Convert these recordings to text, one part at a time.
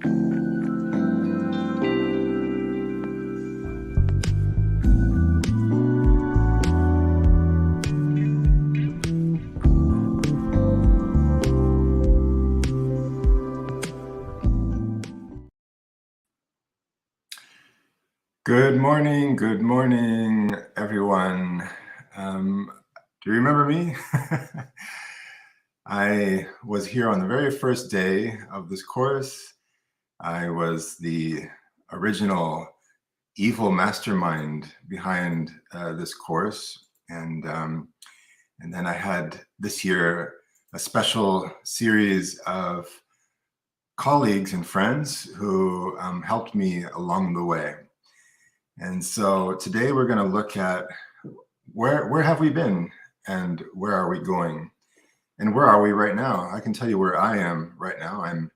Good morning, everyone. Do you remember me? I was here on the very first day of this course. I was the original evil mastermind behind this course. And then I had this year a special series of colleagues and friends who helped me along the way. And so today we're going to look at where have we been and where are we going and where are we right now? I can tell you where I am right now. I'm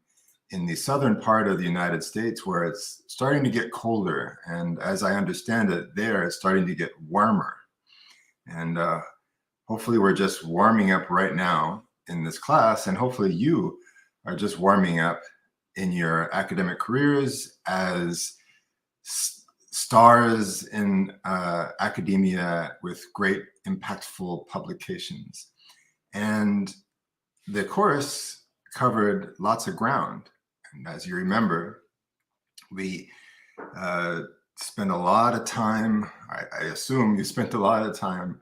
in the southern part of the United States where it's starting to get colder. And as I understand it, there it's starting to get warmer. And hopefully we're just warming up right now in this class. And hopefully you are just warming up in your academic careers as stars in academia with great impactful publications. And the course covered lots of ground. And as you remember, we spent a lot of time, I assume you spent a lot of time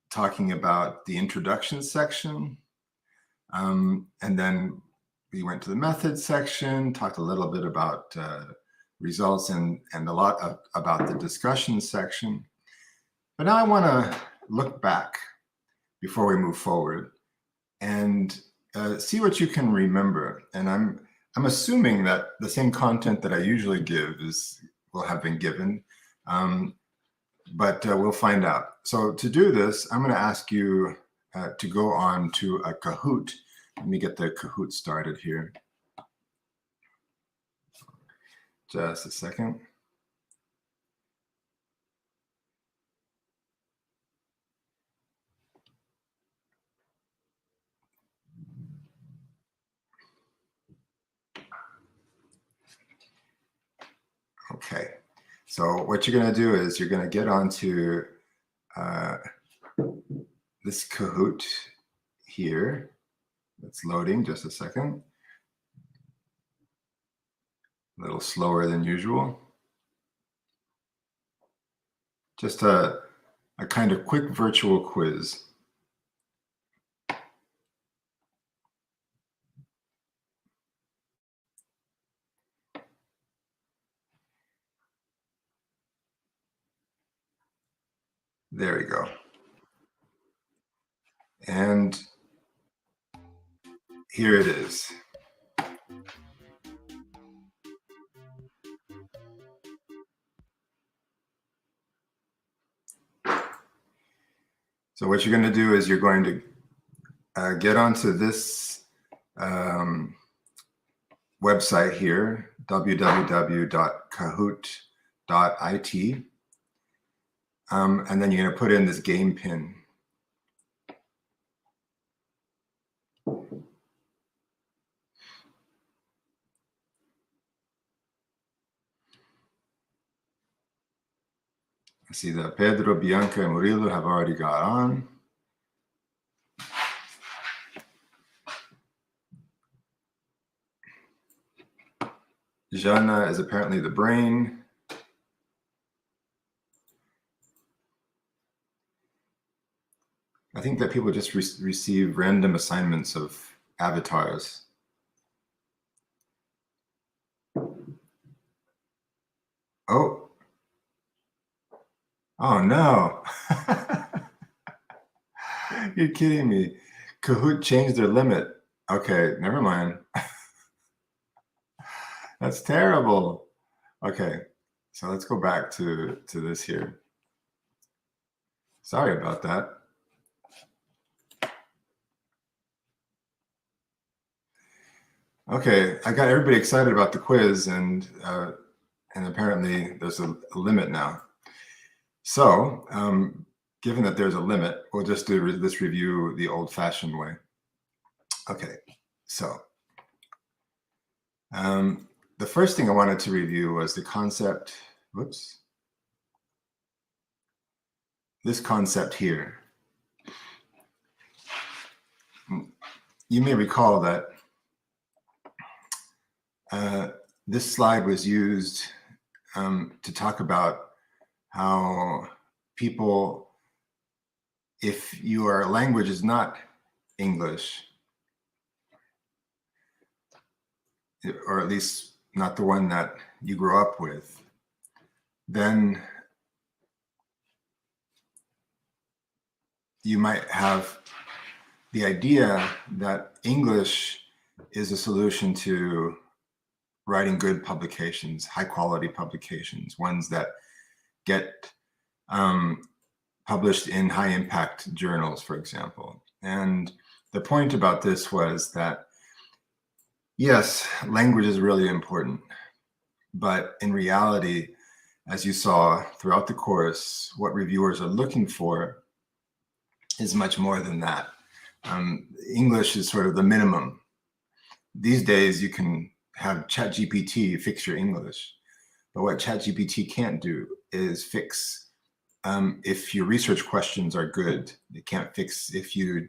talking about the introduction section. And then we went to the methods section, talked a little bit about results and a lot about the discussion section. But now I want to look back before we move forward and see what you can remember. And I'm assuming that the same content that I usually give will have been given, but we'll find out. So to do this, I'm going to ask you to go on to a Kahoot. Let me get the Kahoot started here. Just a second. Okay, so what you're going to do is you're going to get onto this Kahoot here. It's loading, just a second. A little slower than usual. Just a kind of quick virtual quiz. There we go. And here it is. So what you're going to do is you're going to get onto this website here, www.kahoot.it, and then you're going to put in this game pin. I see that Pedro, Bianca, and Murilo have already got on. Jana is apparently the brain. I think that people just receive random assignments of avatars. Oh no. You're kidding me. Kahoot changed their limit. Okay, never mind. That's terrible. Okay, so let's go back to this here. Sorry about that. Okay, I got everybody excited about the quiz, and apparently there's a limit now. So, given that there's a limit, we'll just do this review the old-fashioned way. Okay, so The first thing I wanted to review was the concept, this concept here. You may recall that this slide was used to talk about how people, if your language is not English, or at least not the one that you grew up with, then you might have the idea that English is a solution to writing good publications, high quality publications, ones that get published in high impact journals, for example. And the point about this was that, yes, language is really important, but in reality, as you saw throughout the course, what reviewers are looking for is much more than that. English is sort of the minimum. These days, you can have ChatGPT fix your English, but what ChatGPT can't do is fix if your research questions are good. It can't fix if you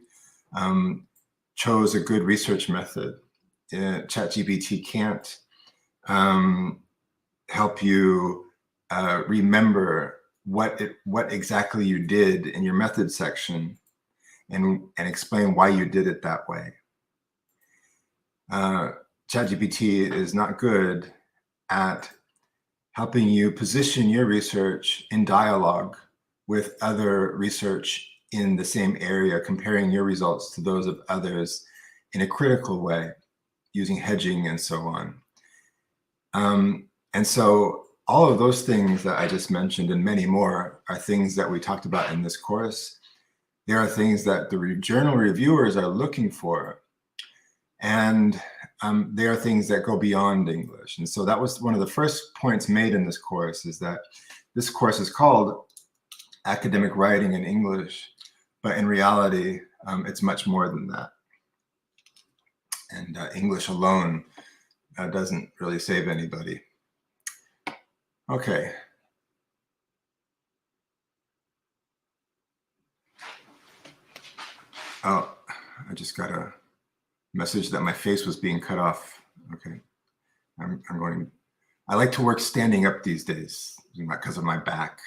chose a good research method. ChatGPT can't help you remember what exactly you did in your method section and explain why you did it that way. ChatGPT is not good at helping you position your research in dialogue with other research in the same area, comparing your results to those of others in a critical way, using hedging and so on. And so all of those things that I just mentioned and many more are things that we talked about in this course. There are things that the journal reviewers are looking for, and there are things that go beyond English. And so that was one of the first points made in this course, is that this course is called Academic Writing in English, but in reality, it's much more than that. And English alone doesn't really save anybody. Okay. Oh, I just got a message that my face was being cut off. Okay. I like to work standing up these days because of my back.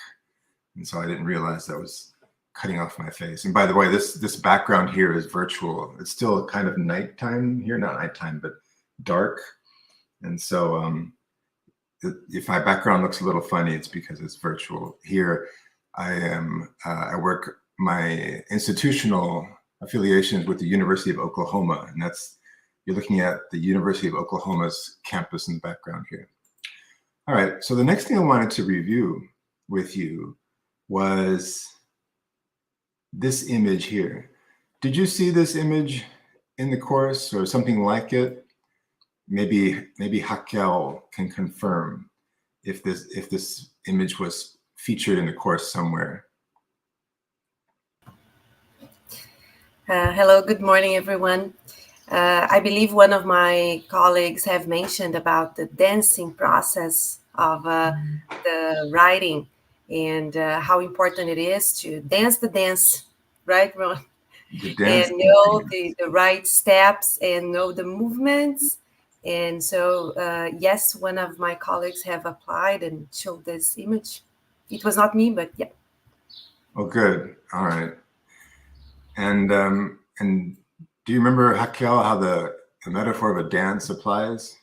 And so I didn't realize that was cutting off my face. And by the way, this background here is virtual. It's still kind of nighttime here, not nighttime, but dark. And so if my background looks a little funny, it's because it's virtual. Here I work, my institutional affiliations with the University of Oklahoma, and you're looking at the University of Oklahoma's campus in the background here. All right, so the next thing I wanted to review with you was this image here. Did you see this image in the course or something like it? Maybe Raquel can confirm if this image was featured in the course somewhere. Hello, good morning, everyone. I believe one of my colleagues have mentioned about the dancing process of the writing and how important it is to dance the dance, right, Ron? And know the right steps and know the movements. And so, yes, one of my colleagues have applied and showed this image. It was not me, but yeah. Oh, good. All right. And do you remember, Raquel, how the metaphor of a dance applies?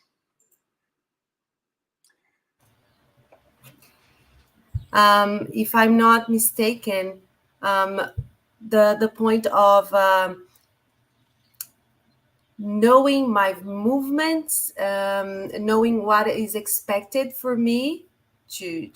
If I'm not mistaken, the point of knowing my movements, knowing what is expected for me to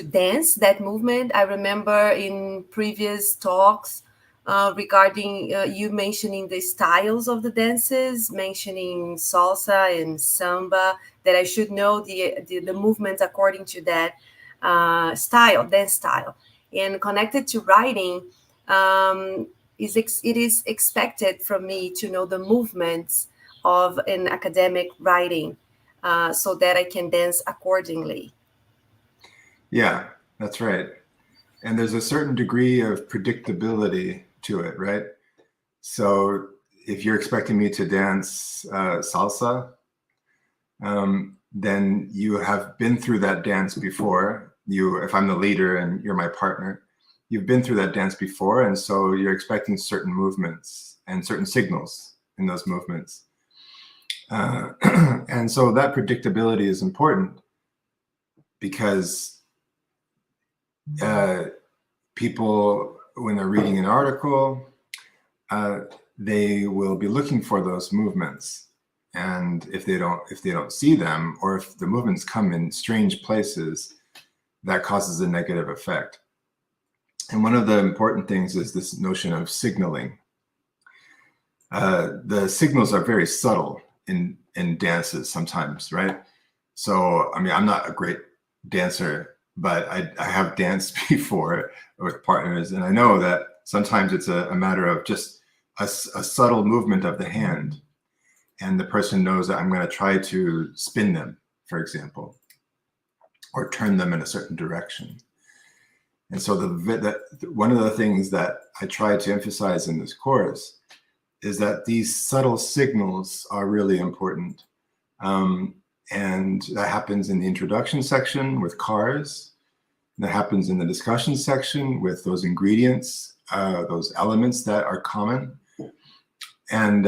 dance that movement. I remember in previous talks regarding you mentioning the styles of the dances, mentioning salsa and samba, that I should know the movements according to that dance style. And connected to writing, it is expected from me to know the movements of an academic writing so that I can dance accordingly. Yeah, that's right. And there's a certain degree of predictability to it, right? So if you're expecting me to dance salsa, then you have been through that dance before. If I'm the leader and you're my partner, you've been through that dance before, and so you're expecting certain movements and certain signals in those movements. And so that predictability is important because people, when they're reading an article, they will be looking for those movements. And if they don't see them, or if the movements come in strange places, that causes a negative effect. And one of the important things is this notion of signaling. The signals are very subtle in dances sometimes, right? So, I mean, I'm not a great dancer, but I have danced before with partners, and I know that sometimes it's a matter of just a subtle movement of the hand, and the person knows that I'm going to try to spin them, for example, or turn them in a certain direction. And so one of the things that I try to emphasize in this course is that these subtle signals are really important. And that happens in the introduction section with cars. That happens in the discussion section with those ingredients, those elements that are common. And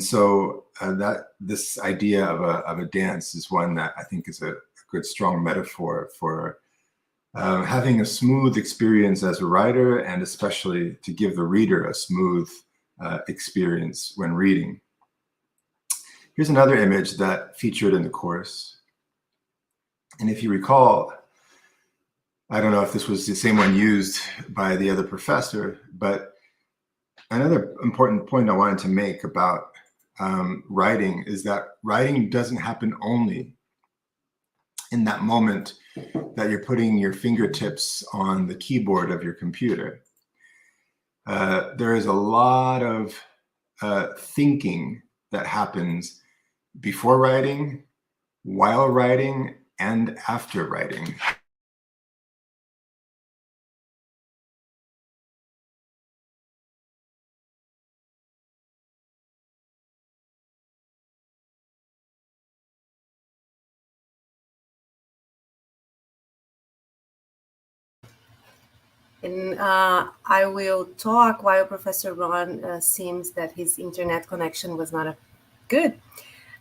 so that this idea of a dance is one that I think is a good, strong metaphor for having a smooth experience as a writer, and especially to give the reader a smooth experience when reading. Here's another image that featured in the course. And if you recall, I don't know if this was the same one used by the other professor, but another important point I wanted to make about writing is that writing doesn't happen only in that moment that you're putting your fingertips on the keyboard of your computer. There is a lot of thinking that happens before writing, while writing, and after writing. And I will talk while Professor Ron seems that his internet connection was not good.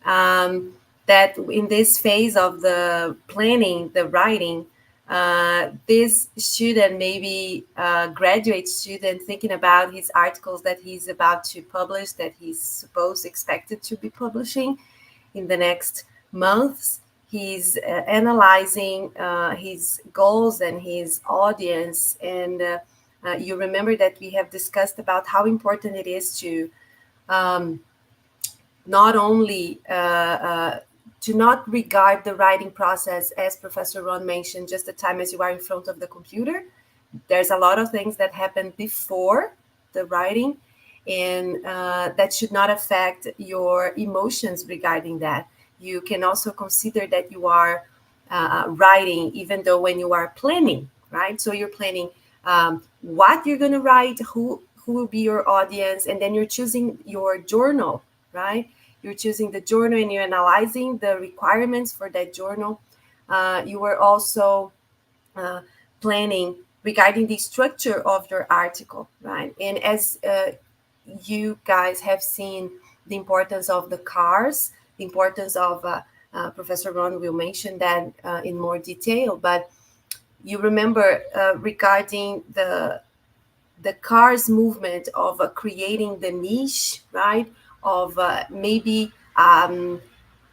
That in this phase of the planning, the writing, this student, maybe graduate student, thinking about his articles that he's about to publish, that he's expected to be publishing in the next months. He's analyzing his goals and his audience. And you remember that we have discussed about how important it is to not only to not regard the writing process, as Professor Ron mentioned, just the time as you are in front of the computer. There's a lot of things that happen before the writing, and that should not affect your emotions regarding that. You can also consider that you are writing, even though when you are planning, right? So you're planning what you're going to write, who will be your audience, and then you're choosing your journal, right? You're choosing the journal and you're analyzing the requirements for that journal. You are also planning regarding the structure of your article, right? And as you guys have seen the importance of the cars, the importance of Professor Ron will mention that in more detail, but you remember regarding the cars movement of creating the niche, right? Of maybe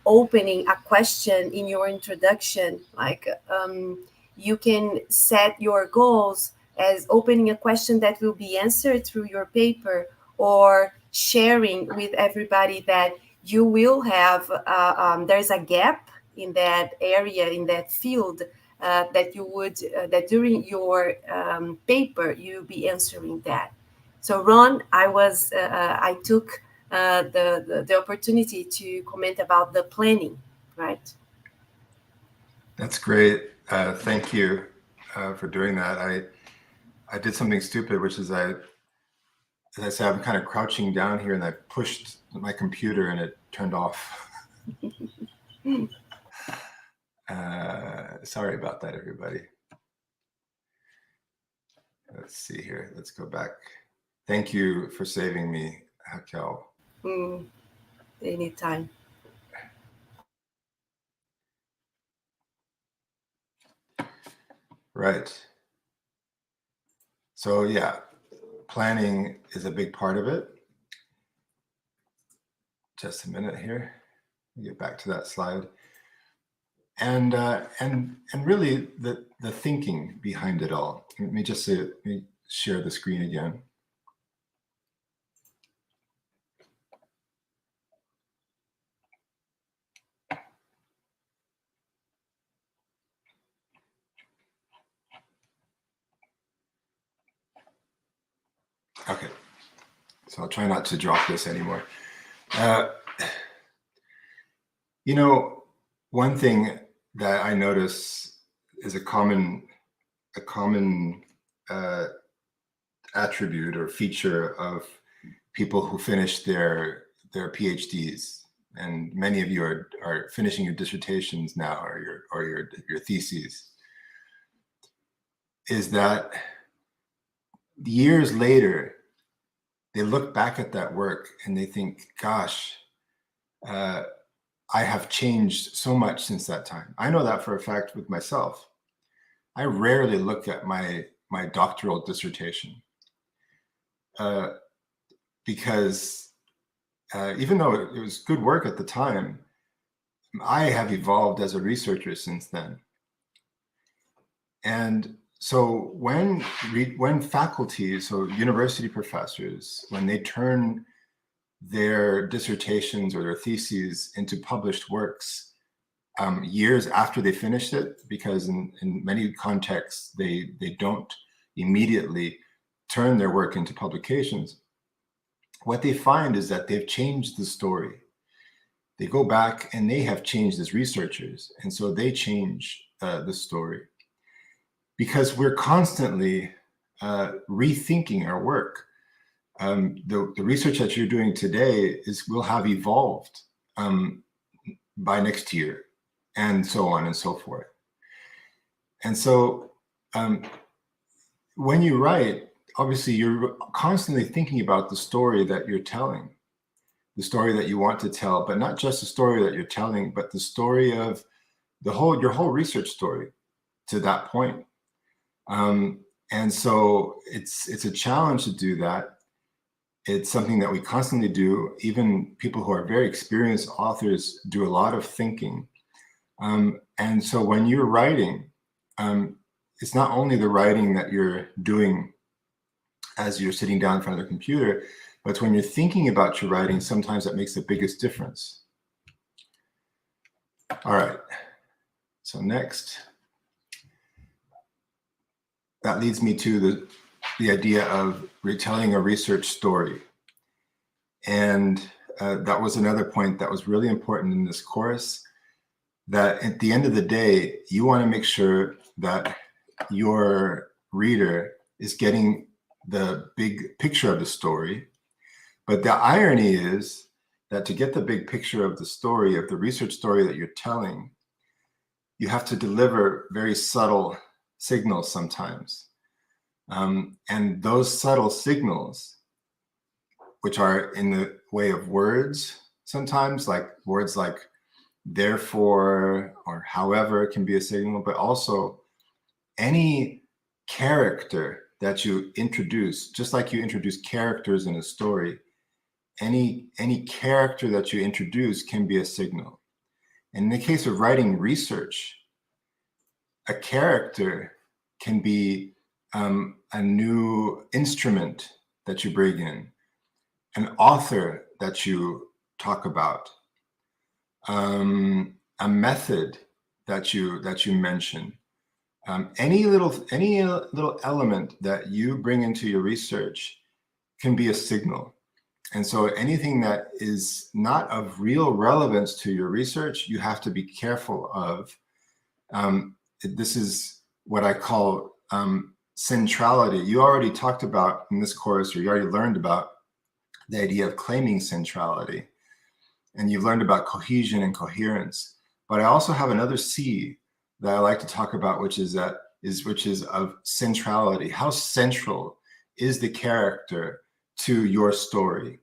opening a question in your introduction, like you can set your goals as opening a question that will be answered through your paper, or sharing with everybody that you will have, there's a gap in that area, in that field, that you would, that during your paper, you'll be answering that. So Ron, I took the opportunity to comment about the planning, right? That's great. Thank you for doing that. I did something stupid, which is as I said, I'm kind of crouching down here and I pushed my computer and it turned off. Sorry about that, everybody. Let's see here. Let's go back. Thank you for saving me, Raquel. Anytime. Right. So yeah, planning is a big part of it. Just a minute here. Get back to that slide. And really the thinking behind it all. Let me share the screen again. Okay, so I'll try not to drop this anymore. You know, one thing that I notice is a common attribute or feature of people who finish their PhDs, and many of you are finishing your dissertations now, or your theses, is that years later they look back at that work and they think, gosh, I have changed so much since that time. I know that for a fact with myself. I rarely look at my doctoral dissertation because even though it was good work at the time, I have evolved as a researcher since then. And so when faculty, so university professors, when they turn their dissertations or their theses into published works years after they finished it, because in many contexts they don't immediately turn their work into publications, what they find is that they've changed the story. They go back and they have changed as researchers, and so they change the story. Because we're constantly rethinking our work. The research that you're doing today will have evolved by next year, and so on and so forth. And so when you write, obviously you're constantly thinking about the story that you're telling, the story that you want to tell, but not just the story that you're telling, but the story of your whole research story to that point. And so it's a challenge to do that. It's something that we constantly do. Even people who are very experienced authors do a lot of thinking. And so when you're writing, it's not only the writing that you're doing as you're sitting down in front of the computer, but when you're thinking about your writing, sometimes that makes the biggest difference. All right, so next. That leads me to the idea of retelling a research story. And that was another point that was really important in this course, that at the end of the day, you want to make sure that your reader is getting the big picture of the story. But the irony is that to get the big picture of the story, of the research story that you're telling, you have to deliver very subtle signals sometimes. And those subtle signals, which are in the way of words, sometimes like words like therefore or however can be a signal, but also any character that you introduce, just like you introduce characters in a story, any character that you introduce can be a signal. And in the case of writing research, a character can be a new instrument that you bring in, an author that you talk about, a method that you mention, any little element that you bring into your research can be a signal. And so anything that is not of real relevance to your research, you have to be careful of. This is what I call centrality. You already talked about in this course, or you already learned about the idea of claiming centrality. And you've learned about cohesion and coherence. But I also have another C that I like to talk about, which is of centrality. How central is the character to your story?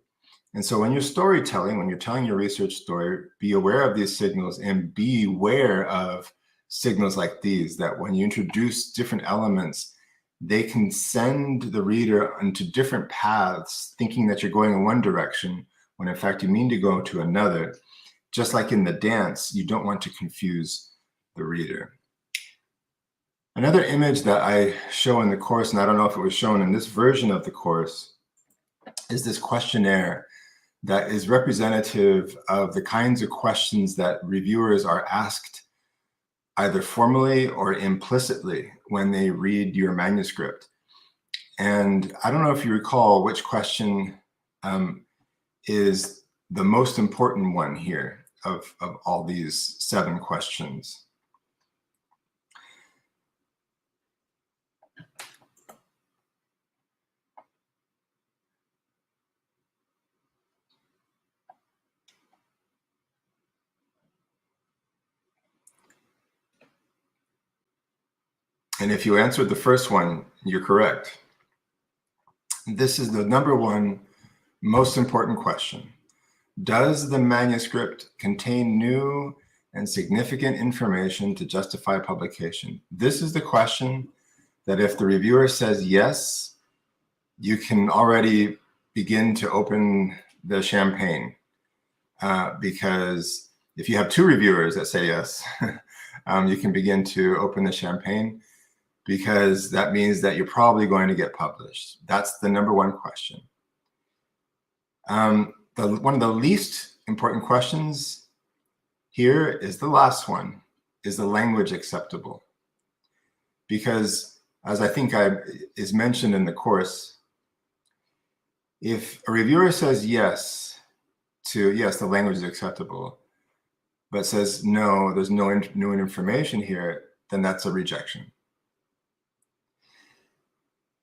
And so when you're storytelling, when you're telling your research story, be aware of these signals and be aware of signals like these, that when you introduce different elements, they can send the reader into different paths, thinking that you're going in one direction, when in fact you mean to go to another. Just like in the dance, you don't want to confuse the reader. Another image that I show in the course, and I don't know if it was shown in this version of the course, is this questionnaire that is representative of the kinds of questions that reviewers are asked either formally or implicitly when they read your manuscript. And I don't know if you recall which question is the most important one here of all these 7 questions. And if you answered the first one, you're correct. This is the number 1 most important question. Does the manuscript contain new and significant information to justify publication? This is the question that if the reviewer says yes, you can already begin to open the champagne. Because if you have 2 reviewers that say yes, you can begin to open the champagne, because that means that you're probably going to get published. That's the number 1 question. One of the least important questions here is the last one. Is the language acceptable? Because as I think is mentioned in the course, if a reviewer says yes to, yes, the language is acceptable, but says no, there's no new information here, then that's a rejection.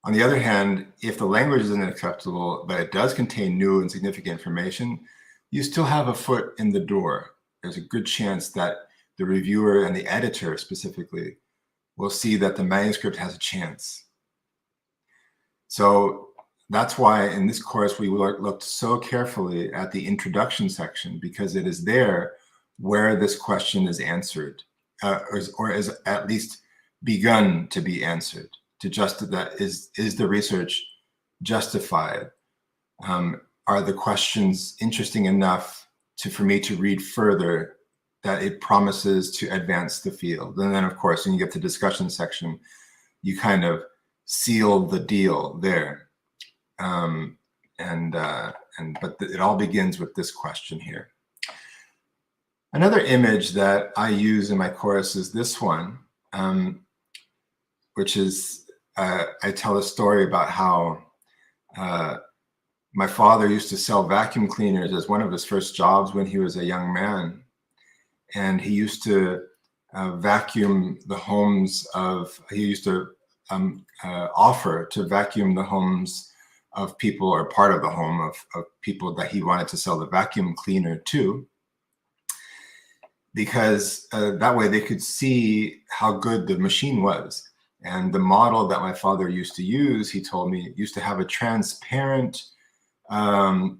On the other hand, if the language isn't acceptable, but it does contain new and significant information, you still have a foot in the door. There's a good chance that the reviewer and the editor specifically will see that the manuscript has a chance. So that's why in this course, we looked so carefully at the introduction section, because it is there where this question is answered, or is at least begun to be answered. To that is the research justified? Are the questions interesting enough for me to read further, that it promises to advance the field? And then, of course, when you get to the discussion section, you kind of seal the deal there. But it all begins with this question here. Another image that I use in my course is this one, which is I tell a story about how my father used to sell vacuum cleaners as one of his first jobs when he was a young man. And he used to vacuum the homes of, he used to offer to vacuum the homes of people, or part of the home of people that he wanted to sell the vacuum cleaner to, because that way they could see how good the machine was. And the model that my father used to use, he told me, used to have a transparent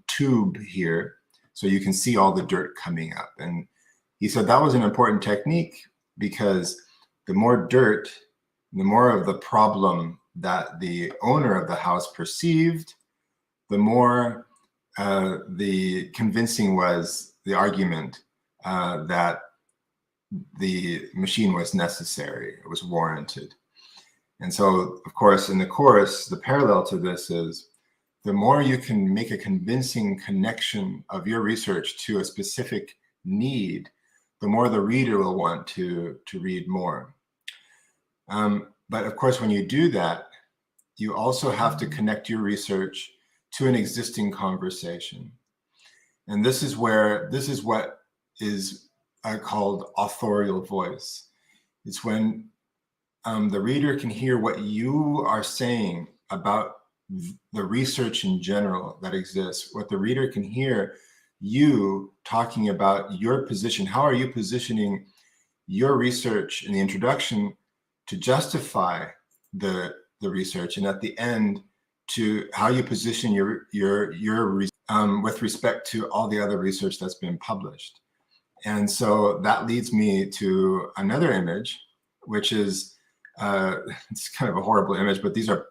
tube here, so you can see all the dirt coming up. And he said that was an important technique, because the more dirt, the more of the problem that the owner of the house perceived, the more the convincing was the argument that the machine was necessary, it was warranted. And so, of course, in the course, the parallel to this is the more you can make a convincing connection of your research to a specific need, the more the reader will want to read more. But of course, when you do that, you also have to connect your research to an existing conversation. And this is what is called authorial voice. It's when the reader can hear what you are saying about the research in general that exists, what the reader can hear you talking about your position. How are you positioning your research in the introduction to justify the research, and at the end to how you position your with respect to all the other research that's been published. And so that leads me to another image, which is it's kind of a horrible image, but these are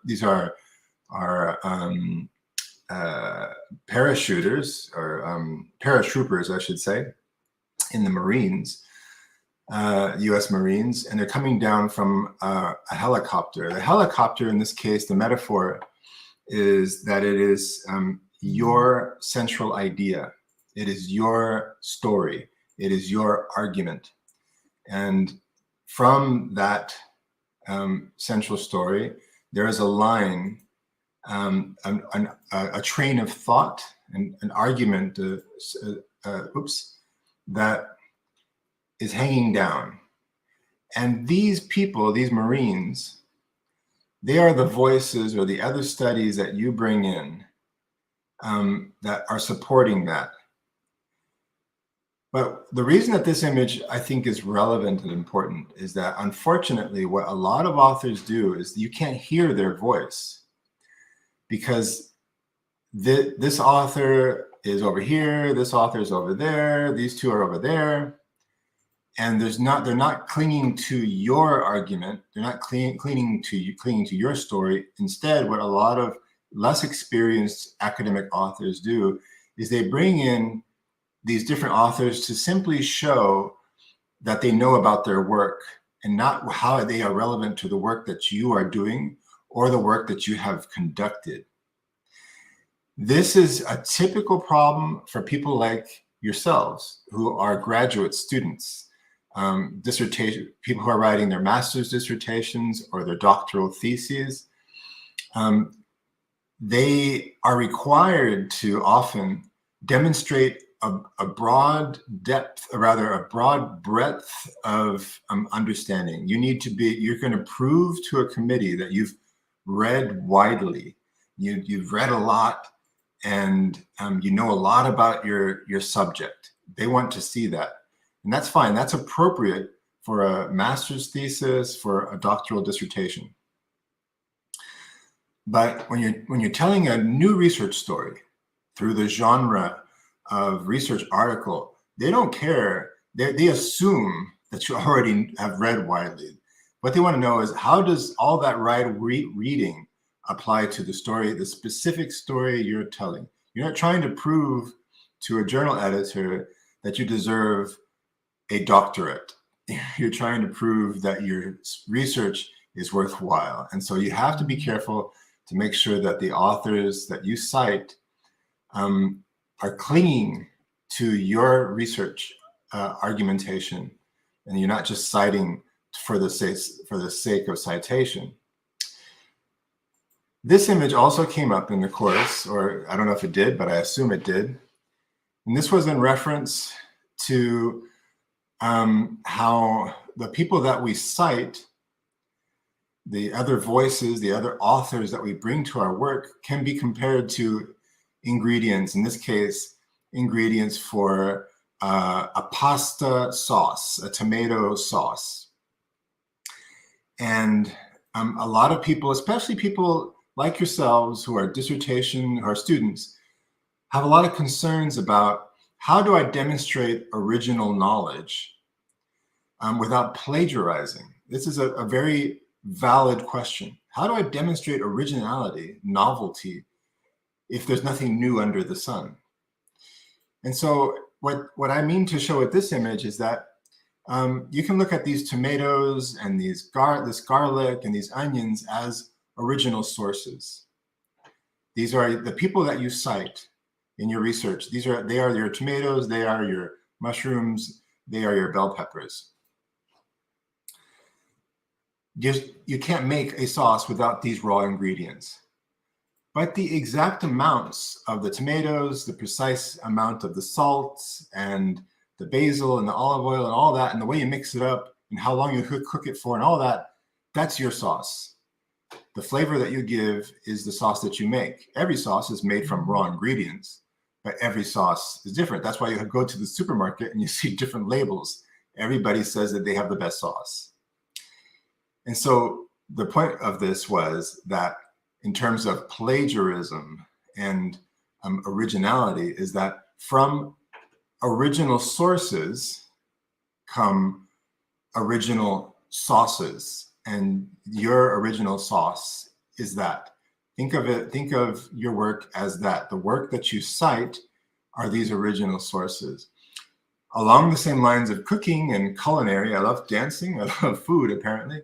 parachuters, or paratroopers, I should say, in the Marines, U.S. Marines, and they're coming down from a helicopter. The helicopter, in this case, the metaphor is that it is your central idea. It is your story. It is your argument. And from that central story, there is a line, a train of thought, and an argument, that is hanging down. And these people, these Marines, they are the voices or the other studies that you bring in that are supporting that. But the reason that this image, I think, is relevant and important is that, unfortunately, what a lot of authors do is you can't hear their voice, because this author is over here, this author is over there, these two are over there, and they're not clinging to your argument, they're not clinging to your story. Instead, what a lot of less experienced academic authors do is they bring in these different authors to simply show that they know about their work, and not how they are relevant to the work that you are doing or the work that you have conducted. This is a typical problem for people like yourselves, who are graduate students, people who are writing their master's dissertations or their doctoral theses. They are required to often demonstrate a broad depth, or rather a broad breadth of understanding. You're going to prove to a committee that you've read widely, you've read a lot, and you know a lot about your subject. They want to see that. And that's fine. That's appropriate for a master's thesis, for a doctoral dissertation. But when you're telling a new research story through the genre of research article, they don't care. They assume that you already have read widely. What they want to know is, how does all that reading apply to the story, the specific story you're telling? You're not trying to prove to a journal editor that you deserve a doctorate. You're trying to prove that your research is worthwhile. And so you have to be careful to make sure that the authors that you cite are clinging to your research argumentation, and you're not just citing for the sake of citation. This image also came up in the course, or I don't know if it did, but I assume it did. And this was in reference to how the people that we cite, the other voices, the other authors that we bring to our work, can be compared to ingredients. In this case, ingredients for a pasta sauce, a tomato sauce. And a lot of people, especially people like yourselves who are students, have a lot of concerns about, how do I demonstrate original knowledge without plagiarizing? This is a very valid question. How do I demonstrate originality, novelty, if there's nothing new under the sun? And so what I mean to show with this image is that you can look at these tomatoes and this garlic and these onions as original sources. These are the people that you cite in your research. They are your tomatoes, they are your mushrooms, they are your bell peppers. You can't make a sauce without these raw ingredients. but the exact amounts of the tomatoes, the precise amount of the salts and the basil and the olive oil and all that, and the way you mix it up and how long you cook it for and all that, that's your sauce. The flavor that you give is the sauce that you make. Every sauce is made from raw ingredients, but every sauce is different. That's why you go to the supermarket and you see different labels. Everybody says that they have the best sauce. And so the point of this was that in terms of plagiarism and originality is that from original sources come original sauces, and your original sauce is that. Think of your work as that. The work that you cite are these original sources. Along the same lines of cooking and culinary, I love dancing, I love food apparently,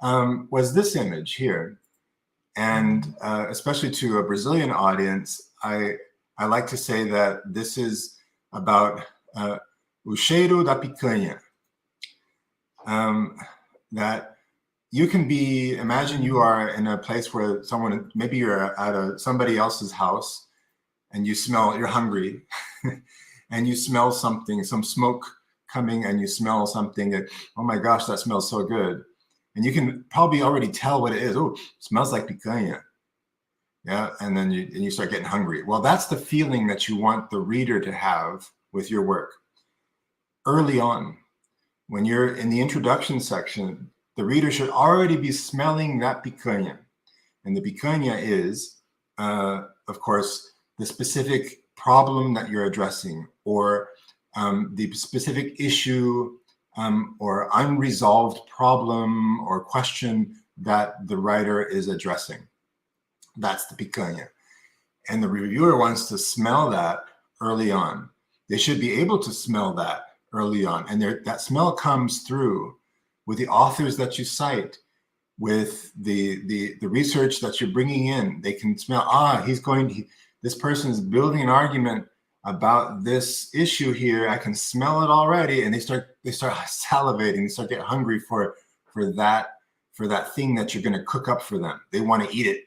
was this image here. And especially to a Brazilian audience, I like to say that this is about o cheiro da picanha. That you can be, imagine you are in a place where maybe you're at somebody else's house and you smell, you're hungry and you smell something, some smoke coming, and you smell something that, oh my gosh, that smells so good. And you can probably already tell what it is. Oh, it smells like picanha. Yeah, and then you start getting hungry. Well, that's the feeling that you want the reader to have with your work. Early on, when you're in the introduction section, the reader should already be smelling that picanha. And the picanha is, of course, the specific problem that you're addressing, or the specific issue or unresolved problem or question that the writer is addressing. That's the picanha. And the reviewer wants to smell that early on. They should be able to smell that early on. And that smell comes through with the authors that you cite, with the research that you're bringing in. They can smell, this person is building an argument about this issue here. I can smell it already. And they start salivating, they start getting hungry for that thing that you're going to cook up for them. They want to eat it.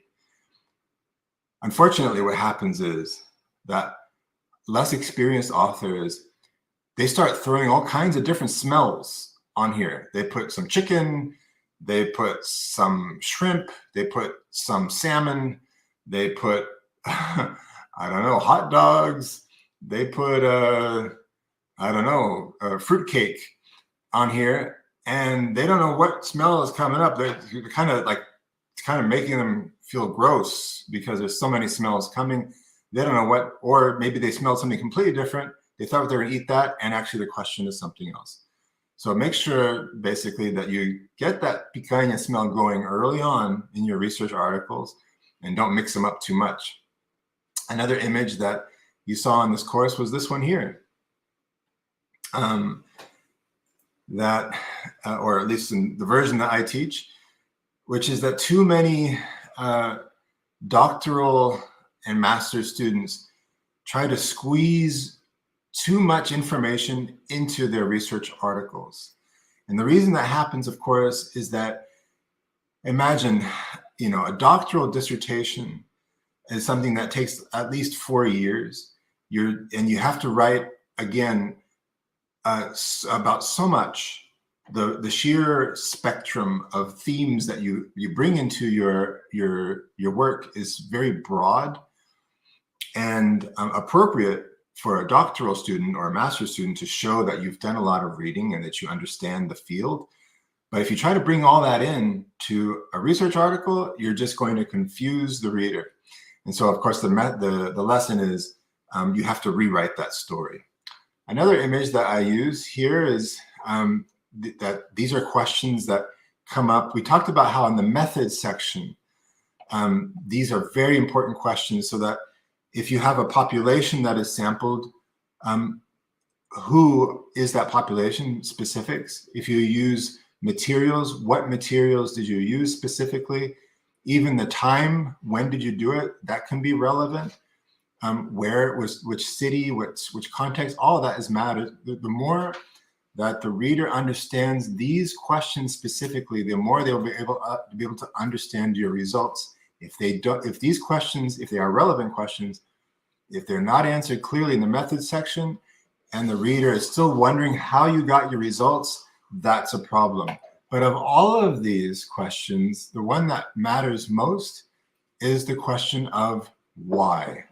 Unfortunately, what happens is that less experienced authors, they start throwing all kinds of different smells on here. They put some chicken, they put some shrimp, they put some salmon, they put, I don't know, hot dogs, they put, fruitcake on here, and they don't know what smell is coming up. They're kind of making them feel gross because there's so many smells coming. They don't know what, or maybe they smelled something completely different. They thought they were going to eat that, and actually the question is something else. So make sure basically that you get that picanha smell going early on in your research articles, and don't mix them up too much. Another image that you saw in this course was this one here. Or at least in the version that I teach, which is that too many doctoral and master's students try to squeeze too much information into their research articles. And the reason that happens, of course, is that imagine, a doctoral dissertation is something that takes at least 4 years. And you have to write, again, about so much. The sheer spectrum of themes that you bring into your work is very broad and appropriate for a doctoral student or a master's student to show that you've done a lot of reading and that you understand the field. But if you try to bring all that in to a research article, you're just going to confuse the reader. And so, of course, the lesson is you have to rewrite that story. Another image that I use here is that these are questions that come up. We talked about how in the methods section, these are very important questions, so that if you have a population that is sampled, who is that population? Specifics. If you use materials, what materials did you use specifically? Even the time, when did you do it? That can be relevant. Where it was, which city, which context, all of that is matters. The more that the reader understands these questions specifically, the more they'll be able to understand your results If these questions, if they are relevant questions, if they're not answered clearly in the methods section, and the reader is still wondering how you got your results, that's a problem. But of all of these questions, the one that matters most is the question of why.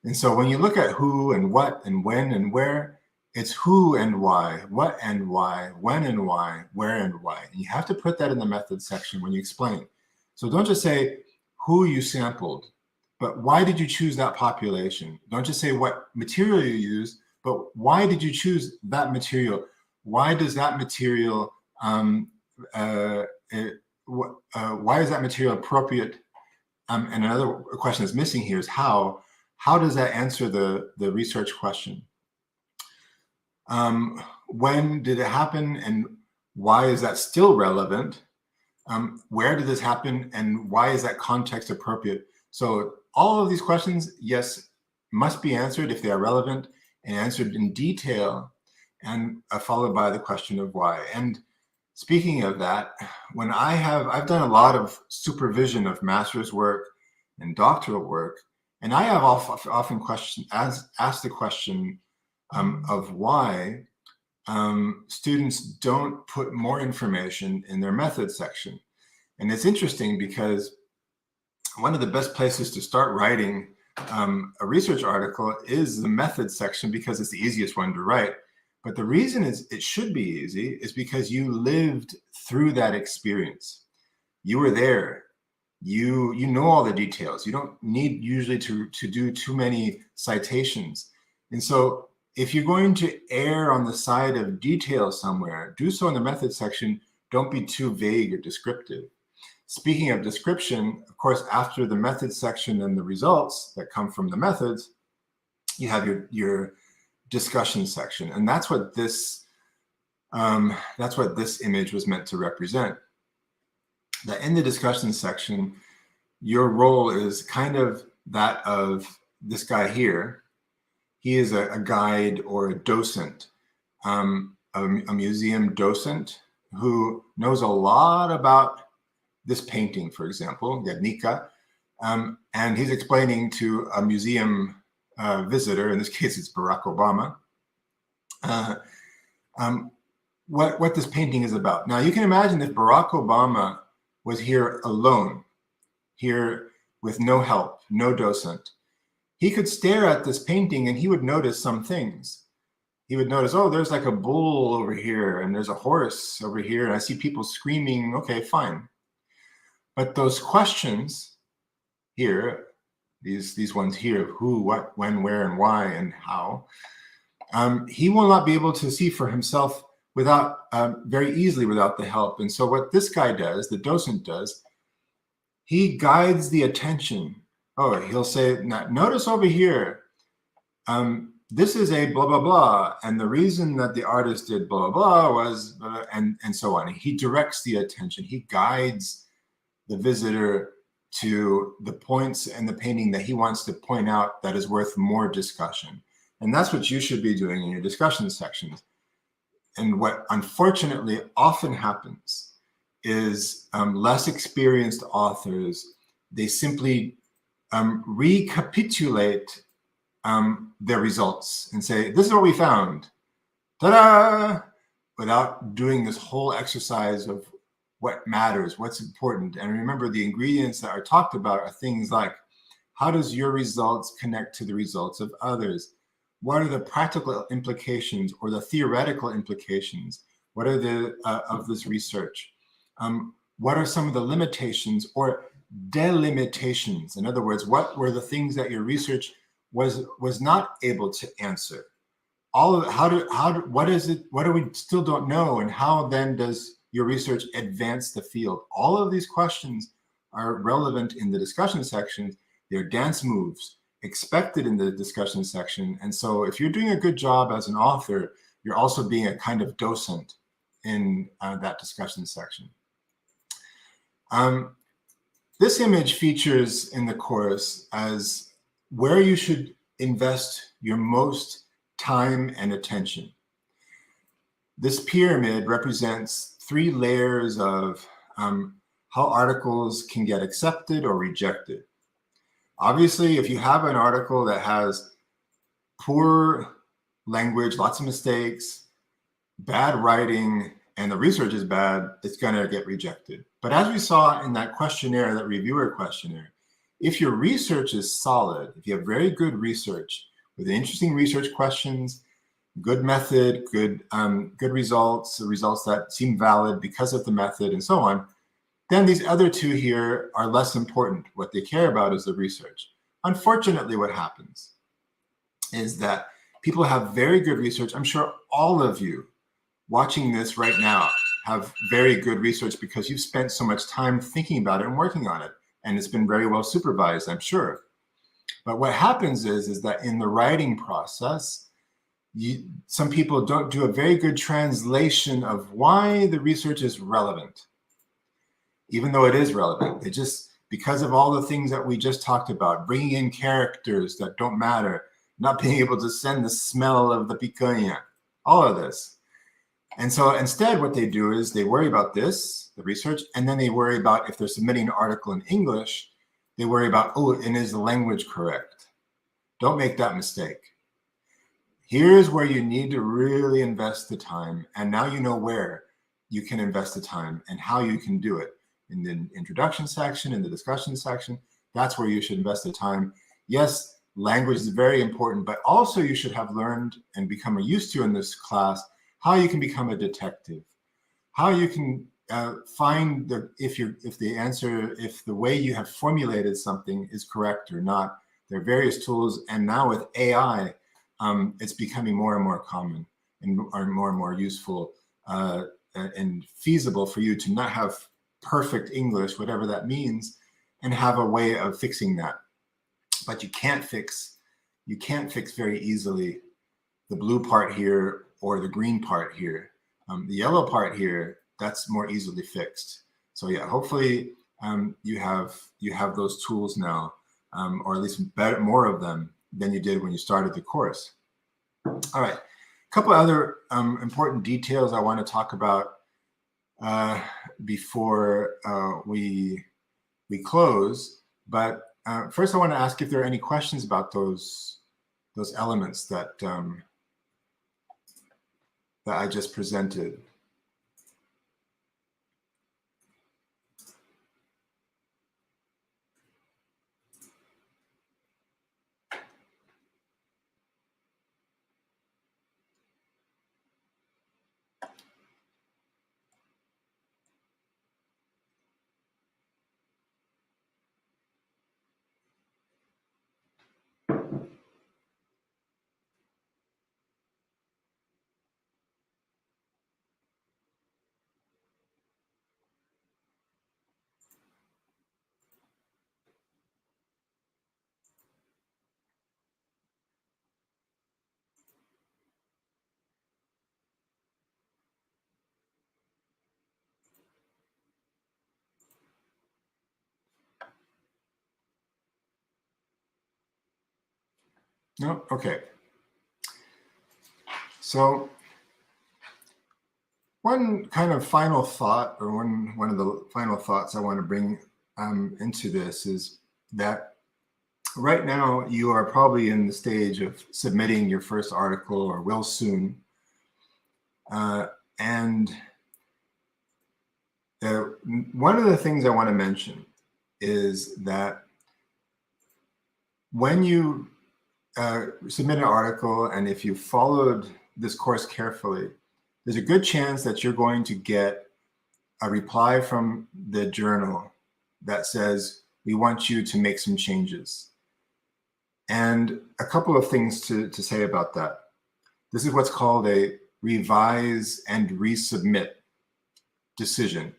And so when you look at who and what and when and where, it's who and why, what and why, when and why, where and why. And you have to put that in the methods section when you explain. So don't just say who you sampled, but why did you choose that population? Don't just say what material you used, but why did you choose that material? Why does that material, why is that material appropriate? And another question that's missing here is how. How does that answer the research question? When did it happen, and why is that still relevant? Where did this happen, and why is that context appropriate? So all of these questions, yes, must be answered if they are relevant and answered in detail, and followed by the question of why. And speaking of that, when I've done a lot of supervision of master's work and doctoral work, and I have often asked the question of why students don't put more information in their methods section. And it's interesting because one of the best places to start writing a research article is the methods section, because it's the easiest one to write. But the reason it should be easy is because you lived through that experience. You were there. You know all the details. You don't need usually to do too many citations. And so if you're going to err on the side of detail somewhere, do so in the methods section. Don't be too vague or descriptive. Speaking of description, of course, after the methods section and the results that come from the methods, you have your discussion section. And that's what this image was meant to represent. That in the discussion section, your role is kind of that of this guy here. He is a guide or a docent, a museum docent who knows a lot about this painting, for example, Guernica, and he's explaining to a museum visitor, in this case it's Barack Obama, what this painting is about. Now you can imagine if Barack Obama was here alone, here with no help, no docent, he could stare at this painting and he would notice some things. He would notice, oh, there's like a bull over here and there's a horse over here and I see people screaming, okay, fine. But those questions here, these ones here, who, what, when, where, and why, and how, he will not be able to see for himself without very easily without the help. And so what this guy does, the docent does, he guides the attention. Oh, he'll say, notice over here, this is a blah, blah, blah. And the reason that the artist did blah, blah, blah was, and so on. He directs the attention. He guides the visitor to the points in the painting that he wants to point out that is worth more discussion. And that's what you should be doing in your discussion sections. And what unfortunately often happens is less experienced authors, they simply recapitulate their results and say, this is what we found, ta-da, without doing this whole exercise of what matters, what's important. And remember, the ingredients that are talked about are things like, how does your results connect to the results of others? What are the practical implications or the theoretical implications? What are the of this research? What are some of the limitations or delimitations? In other words, what were the things that your research was not able to answer? All of what is it? What do we still don't know? And how then does your research advance the field? All of these questions are relevant in the discussion section. They're dance moves expected in the discussion section. And so if you're doing a good job as an author, you're also being a kind of docent in that discussion section. This image features in the course as where you should invest your most time and attention. This pyramid represents 3 layers of how articles can get accepted or rejected. Obviously, if you have an article that has poor language, lots of mistakes, bad writing, and the research is bad, it's going to get rejected. But as we saw in that questionnaire, that reviewer questionnaire, if your research is solid, if you have very good research with interesting research questions, good method, good results, the results that seem valid because of the method and so on, then these other two here are less important. What they care about is the research. Unfortunately, what happens is that people have very good research. I'm sure all of you watching this right now have very good research because you've spent so much time thinking about it and working on it. And it's been very well supervised, I'm sure. But what happens is that in the writing process, some people don't do a very good translation of why the research is relevant. Even though it is relevant, it just, because of all the things that we just talked about, bringing in characters that don't matter, not being able to send the smell of the picanha, all of this. And so instead what they do is they worry about this, the research, and then they worry about if they're submitting an article in English, they worry about, oh, and is the language correct? Don't make that mistake. Here's where you need to really invest the time. And now you know where you can invest the time and how you can do it. In the introduction section, in the discussion section, that's where you should invest the time. Yes, language is very important, but also you should have learned and become used to in this class how you can become a detective, how you can find if the way you have formulated something is correct or not. There are various tools, and now with AI, it's becoming more and more common and are more and more useful and feasible for you to not have perfect English, whatever that means, and have a way of fixing that. But you can't fix very easily the blue part here or the green part here. The yellow part here, that's more easily fixed. So yeah, hopefully you have those tools now, or at least more of them than you did when you started the course. All right, a couple other important details I want to talk about before we close. But first, I want to ask if there are any questions about those elements that that I just presented. No? Okay. So one kind of final thought, or one of the final thoughts I want to bring into this is that right now you are probably in the stage of submitting your first article, or will soon. And one of the things I want to mention is that when you submit an article, and if you followed this course carefully, there's a good chance that you're going to get a reply from the journal that says, we want you to make some changes. And a couple of things to say about that. This is what's called a revise and resubmit decision.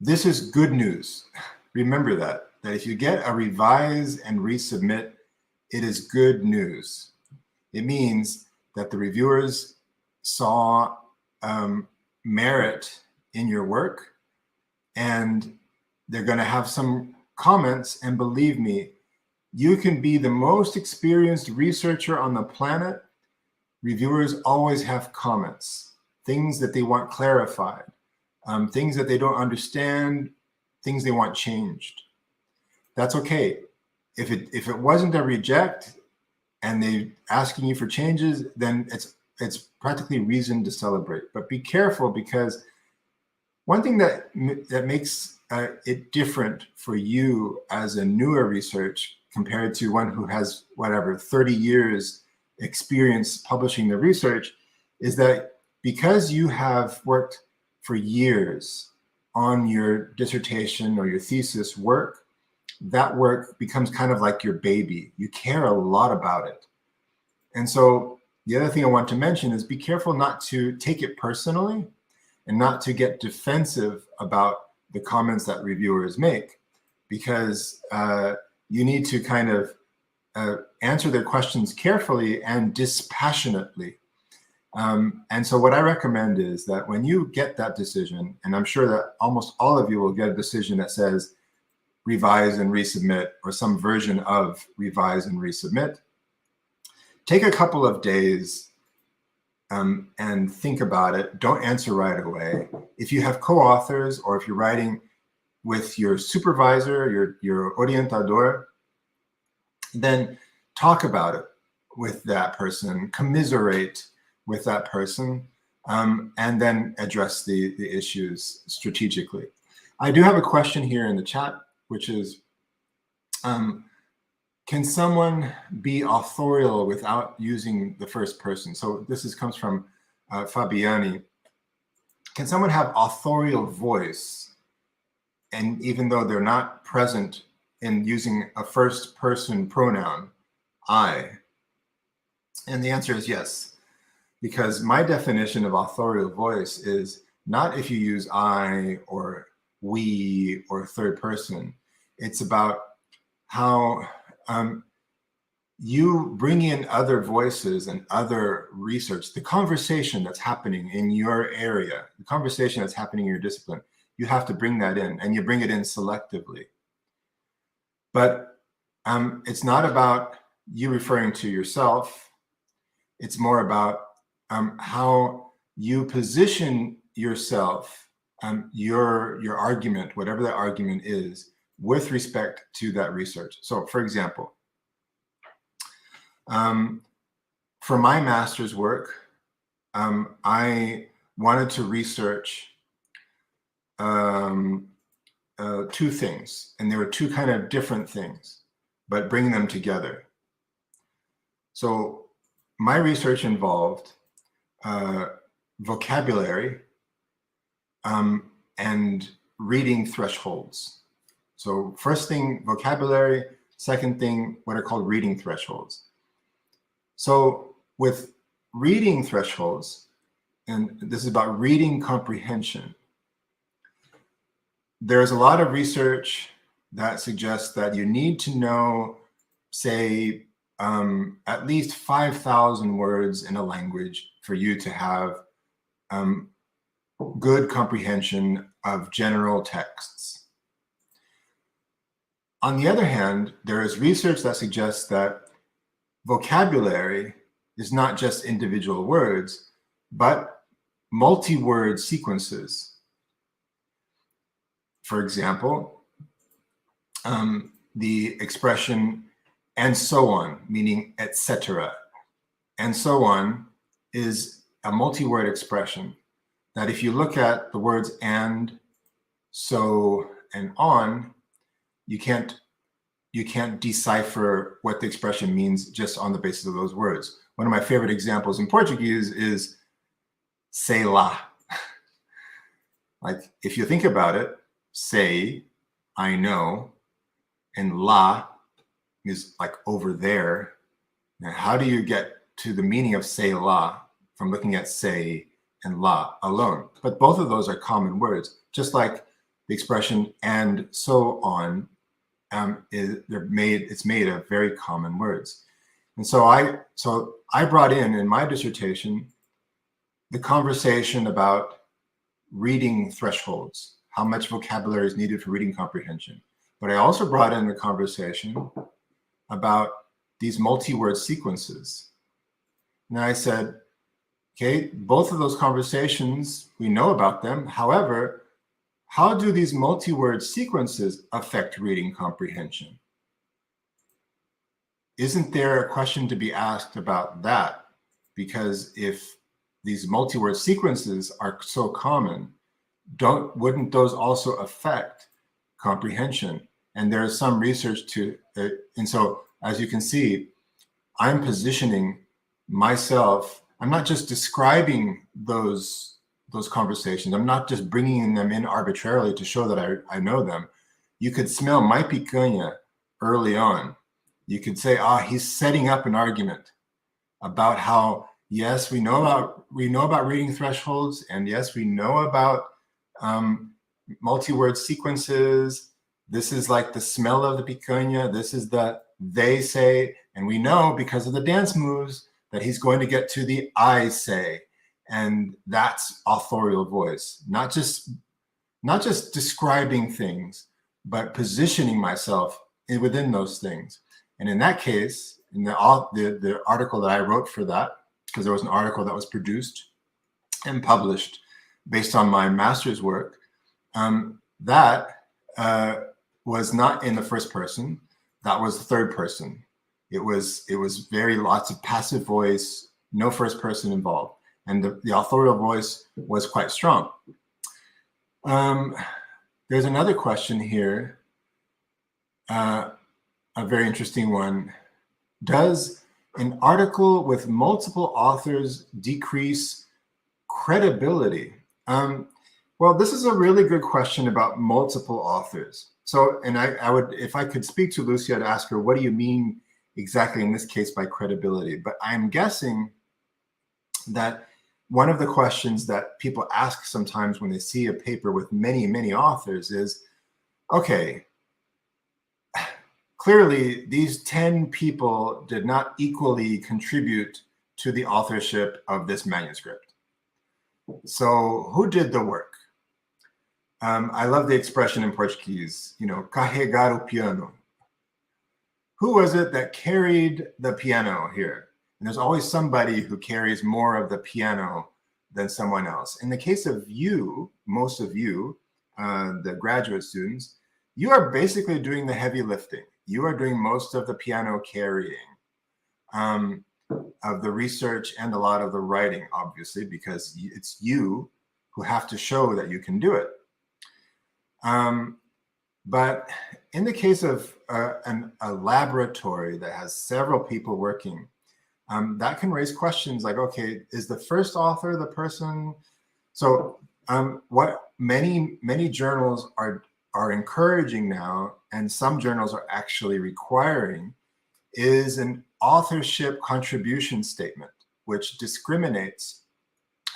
This is good news. Remember that if you get a revise and resubmit, it is good news. It means that the reviewers saw merit in your work, and they're going to have some comments. And believe me, you can be the most experienced researcher on the planet. Reviewers always have comments, things that they want clarified. things that they don't understand, things they want changed. That's okay. If it wasn't a reject and they asking you for changes, then it's practically reason to celebrate. But be careful, because one thing that makes it different for you as a newer research compared to one who has, whatever, 30 years experience publishing the research, is that because you have worked for years on your dissertation or your thesis work, that work becomes kind of like your baby. You care a lot about it. And so the other thing I want to mention is be careful not to take it personally and not to get defensive about the comments that reviewers make, because you need to kind of answer their questions carefully and dispassionately. And so what I recommend is that when you get that decision, and I'm sure that almost all of you will get a decision that says revise and resubmit, or some version of revise and resubmit, take a couple of days and think about it. Don't answer right away. If you have co-authors, or if you're writing with your supervisor, your orientador, then talk about it with that person, commiserate with that person, and then address the issues strategically. I do have a question here in the chat, which is, can someone be authorial without using the first person? So this comes from Fabiani. Can someone have authorial voice, and even though they're not present in using a first person pronoun, I? And the answer is yes, because my definition of authorial voice is not if you use I or we or third person. It's about how you bring in other voices and other research, the conversation that's happening in your area, the conversation that's happening in your discipline. You have to bring that in, and you bring it in selectively. But it's not about you referring to yourself. It's more about how you position yourself, your argument, whatever that argument is, with respect to that research. So, for example, for my master's work, I wanted to research two things, and there were two kind of different things, but bring them together. So my research involved vocabulary and reading thresholds. So first thing, vocabulary. Second thing, what are called reading thresholds. So with reading thresholds, and this is about reading comprehension, there's a lot of research that suggests that you need to know, say, at least 5,000 words in a language for you to have good comprehension of general texts. On the other hand, there is research that suggests that vocabulary is not just individual words, but multi-word sequences. For example, the expression "and so on," meaning etc., and so on, is a multi-word expression that if you look at the words and, so, and on, you can't decipher what the expression means just on the basis of those words. One of my favorite examples in Portuguese is sei lá. Like, if you think about it, sei, I know, and lá is like over there. Now, how do you get to the meaning of sei lá from looking at sei and lá alone? But both of those are common words, just like the expression "and so on" it's made of very common words. And so I brought in my dissertation the conversation about reading thresholds, how much vocabulary is needed for reading comprehension. But I also brought in the conversation about these multi-word sequences. And I said, Okay, both of those conversations, we know about them. However, how do these multi-word sequences affect reading comprehension? Isn't there a question to be asked about that? Because if these multi-word sequences are so common, wouldn't those also affect comprehension? And there is some research to, and so as you can see, I'm positioning myself. I'm not just describing those conversations. I'm not just bringing them in arbitrarily to show that I know them. You could smell my picanha early on. You could say, he's setting up an argument about how, yes, we know about reading thresholds, and yes, we know about multi-word sequences. This is like the smell of the picanha. This is the they say, and we know because of the dance moves that he's going to get to the I say, and that's authorial voice. Not just describing things, but positioning myself within those things. And in that case, in the article that I wrote for that, because there was an article that was produced and published based on my master's work, that was not in the first person. That was the third person. It was very lots of passive voice, no first person involved, and the authorial voice was quite strong. There's another question here, a very interesting one. Does an article with multiple authors decrease credibility? Well, this is a really good question about multiple authors. So, and I would, if I could speak to Lucy, I'd ask her, what do you mean exactly in this case by credibility? But I'm guessing that one of the questions that people ask sometimes when they see a paper with many, many authors is, okay, clearly these 10 people did not equally contribute to the authorship of this manuscript. So who did the work? I love the expression in Portuguese, carregar o piano. Who was it that carried the piano here? And there's always somebody who carries more of the piano than someone else. In the case of you, most of you, the graduate students, you are basically doing the heavy lifting. You are doing most of the piano carrying of the research and a lot of the writing, obviously, because it's you who have to show that you can do it. But in the case of a laboratory that has several people working, that can raise questions like, okay, is the first author the person? So what many journals are encouraging now, and some journals are actually requiring, is an authorship contribution statement, which discriminates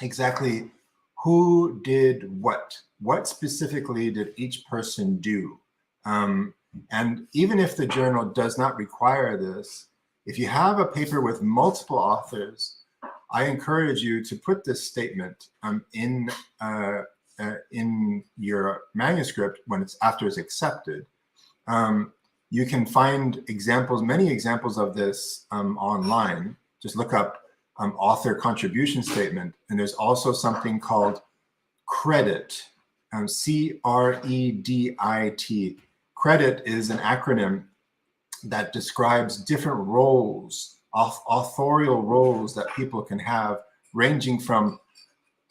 exactly who did what specifically did each person do. And even if the journal does not require this, if you have a paper with multiple authors, I encourage you to put this statement in your manuscript after it's accepted. You can find many examples of this online. Just look up author contribution statement, and there's also something called credit, C-R-E-D-I-T. Credit is an acronym that describes different roles, authorial roles that people can have, ranging from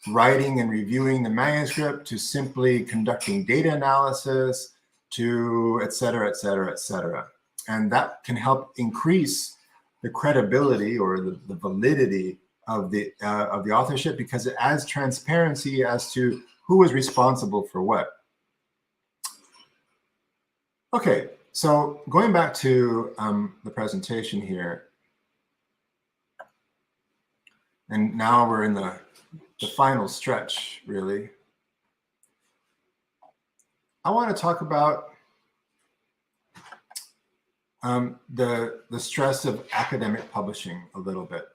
writing and reviewing the manuscript to simply conducting data analysis to et cetera, et cetera, et cetera. And that can help increase the credibility or the validity of the authorship, because it adds transparency as to who is responsible for what. Okay, so going back to the presentation here, and now we're in the final stretch, really. I want to talk about the stress of academic publishing a little bit.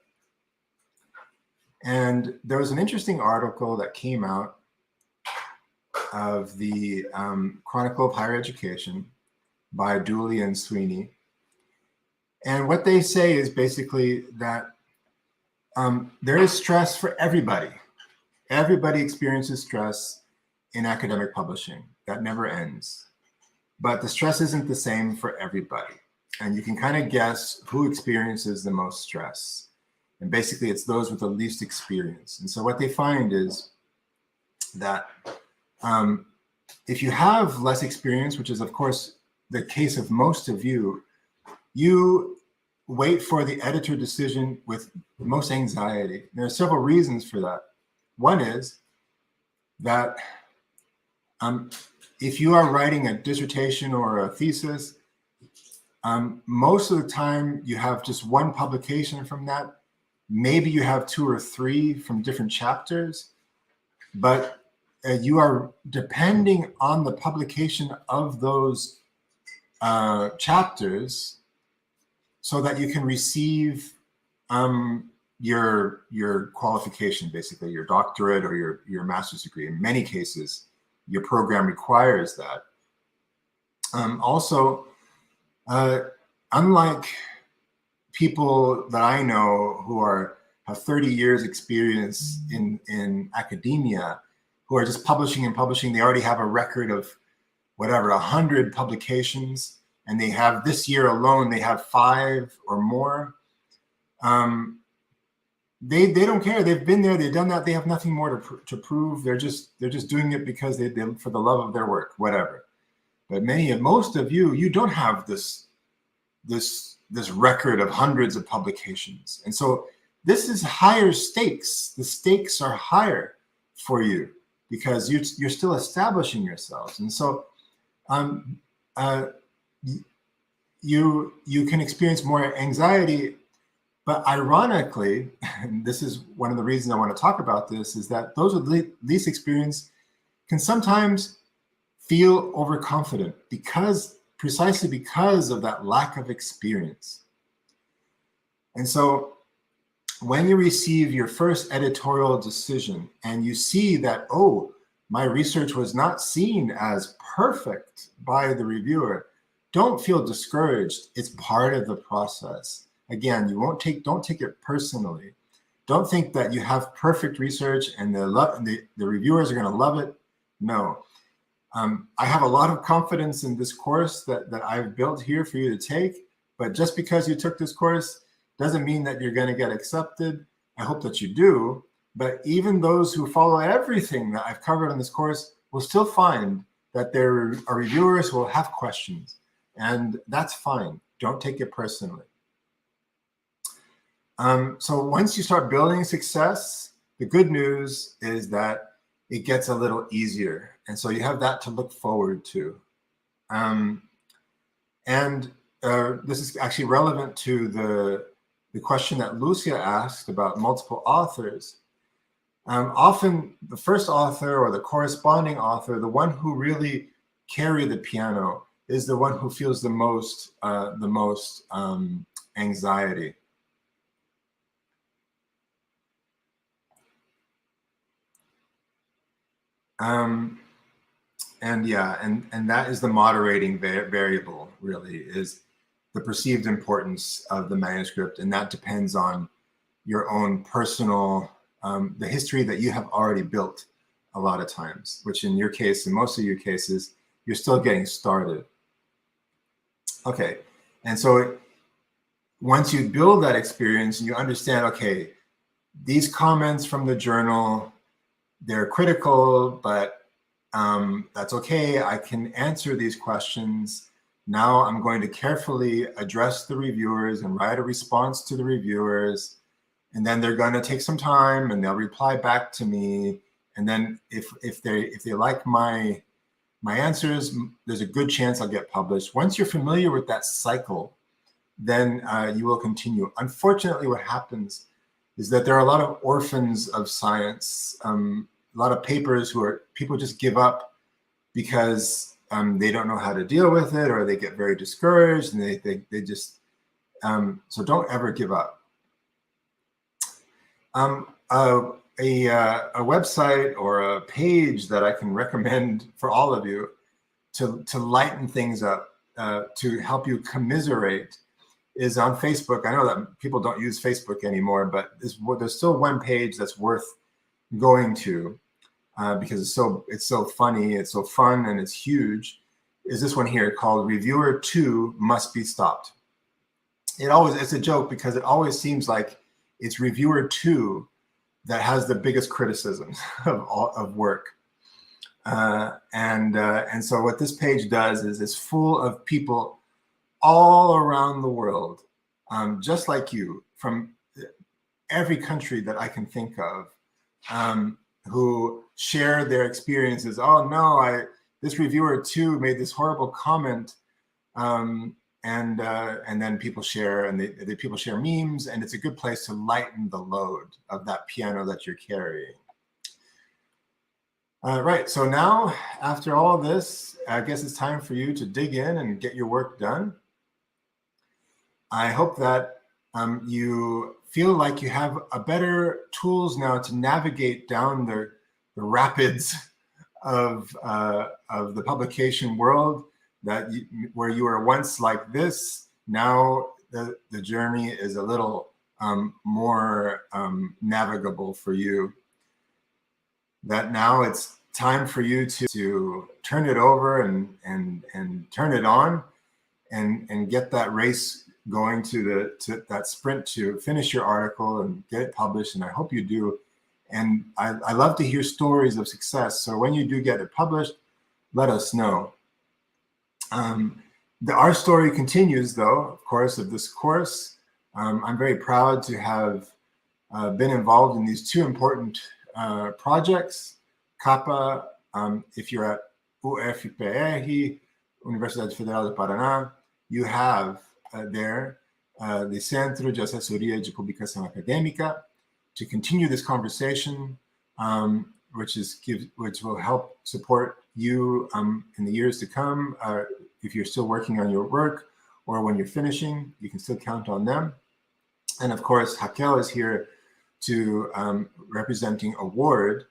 And there was an interesting article that came out of the Chronicle of Higher Education by Dooley and Sweeney. And what they say is basically that there is stress for everybody. Everybody experiences stress in academic publishing. That never ends. But the stress isn't the same for everybody. And you can kind of guess who experiences the most stress. And basically, it's those with the least experience. And so what they find is that if you have less experience, which is, of course, the case of most of you, you wait for the editor decision with most anxiety. There are several reasons for that. One is that if you are writing a dissertation or a thesis, most of the time you have just one publication from that. Maybe you have 2 or 3 from different chapters, but you are depending on the publication of those chapters so that you can receive your qualification, basically your doctorate or your master's degree. In many cases, your program requires that. Also, unlike people that I know who have 30 years experience in academia, who are just publishing and publishing, they already have a record of whatever, 100 publications, and they have this year alone, they have 5 or more. They don't care. They've been there, they've done that. They have nothing more to prove. They're just doing it because they for the love of their work, whatever. But most of you don't have this record of hundreds of publications. And so this is higher stakes. The stakes are higher for you because you're still establishing yourselves. And so you can experience more anxiety. But ironically, and this is one of the reasons I want to talk about this, is that those with least experience can sometimes feel overconfident precisely because of that lack of experience. And so when you receive your first editorial decision and you see that, oh, my research was not seen as perfect by the reviewer, don't feel discouraged. It's part of the process. Again, don't take it personally. Don't think that you have perfect research and the reviewers are going to love it. No. I have a lot of confidence in this course that I've built here for you to take, but just because you took this course doesn't mean that you're going to get accepted. I hope that you do, but even those who follow everything that I've covered in this course will still find that there are reviewers who will have questions, and that's fine. Don't take it personally. So once you start building success, the good news is that it gets a little easier. And so you have that to look forward to. This is actually relevant to the question that Lucia asked about multiple authors. Often the first author or the corresponding author, the one who really carried the piano, is the one who feels the most anxiety. And that is the moderating variable, really, is the perceived importance of the manuscript, and that depends on your own personal, the history that you have already built a lot of times, which in your case, in most of your cases, you're still getting started. Okay, and so once you build that experience and you understand, okay, these comments from the journal, they're critical, but that's okay. I can answer these questions. Now I'm going to carefully address the reviewers and write a response to the reviewers. And then they're going to take some time and they'll reply back to me. And then if they like my answers, there's a good chance I'll get published. Once you're familiar with that cycle, then you will continue. Unfortunately, what happens is that there are a lot of orphans of science, a lot of papers people just give up because they don't know how to deal with it, or they get very discouraged, and they just, so don't ever give up. A website or a page that I can recommend for all of you to lighten things up, to help you commiserate, is on Facebook. I know that people don't use Facebook anymore, but there's still one page that's worth going to because it's so funny, it's so fun, and it's huge. Is this one here called "Reviewer 2 Must Be Stopped." It's a joke because it always seems like it's Reviewer 2 that has the biggest criticisms of work. And so what this page does is it's full of people all around the world, just like you, from every country that I can think of, who share their experiences. Oh no, this reviewer too made this horrible comment, and then people share, and the people share memes, and it's a good place to lighten the load of that piano that you're carrying. Right, so now after all this, I guess it's time for you to dig in and get your work done. I hope that you feel like you have a better tools now to navigate down the rapids of the publication world, where you were once like this. Now the journey is a little more navigable for you. That now it's time for you to turn it over and turn it on and get that race going to that sprint to finish your article and get it published. And I hope you do. And I love to hear stories of success. So when you do get it published, let us know. Our story continues, though, of course, of this course. I'm very proud to have been involved in these two important projects. CAPA, if you're at UFPR, Universidade Federal de Paraná, you have there the Centro de Assessoria de Publicação Acadêmica to continue this conversation, which will help support you in the years to come. If you're still working on your work or when you're finishing, you can still count on them. And of course, Raquel is here to representing award,